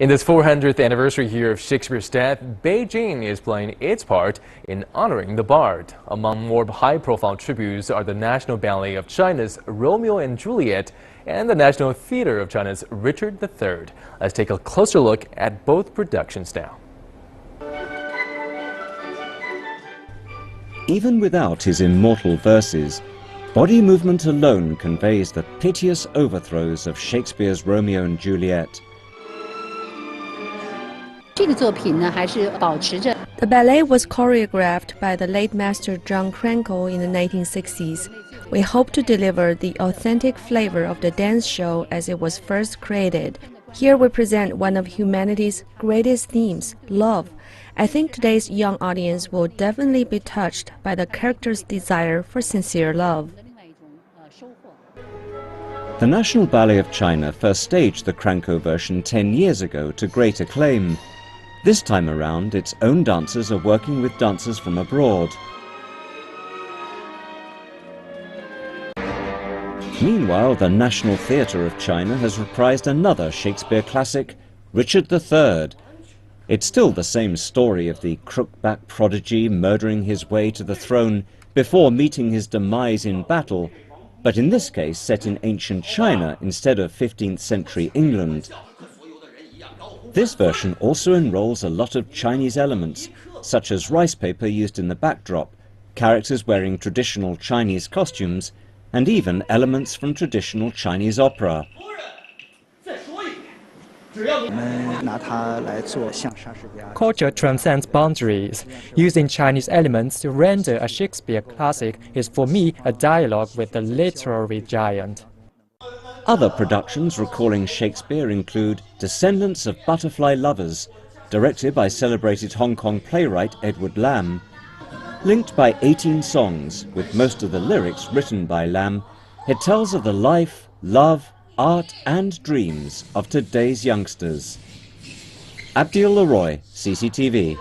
In this 400th anniversary year of Shakespeare's death, Beijing is playing its part in honoring the bard. Among more high-profile tributes are the National Ballet of China's Romeo and Juliet and the National Theatre of China's Richard III. Let's take a closer look at both productions now. Even without his immortal verses, body movement alone conveys the piteous overthrows of Shakespeare's Romeo and Juliet. The ballet was choreographed by the late master John Krenkel in the 1960s. We hope to deliver the authentic flavor of the dance show as it was first created. Here we present one of humanity's greatest themes, love. I think today's young audience will definitely be touched by the character's desire for sincere love. The National Ballet of China first staged the Krenkel version 10 years ago to great acclaim. This time around, its own dancers are working with dancers from abroad. Meanwhile, the National Theatre of China has reprised another Shakespeare classic, Richard III. It's still the same story of the crook-back prodigy murdering his way to the throne before meeting his demise in battle, but in this case set in ancient China instead of 15th century England. This version also enrolls a lot of Chinese elements, such as rice paper used in the backdrop, characters wearing traditional Chinese costumes, and even elements from traditional Chinese opera. Culture transcends boundaries. Using Chinese elements to render a Shakespeare classic is for me a dialogue with the literary giant. Other productions recalling Shakespeare include Descendants of Butterfly Lovers, directed by celebrated Hong Kong playwright Edward Lam. Linked by 18 songs, with most of the lyrics written by Lam, it tells of the life, love, art and dreams of today's youngsters. Abdiel Leroy, CCTV.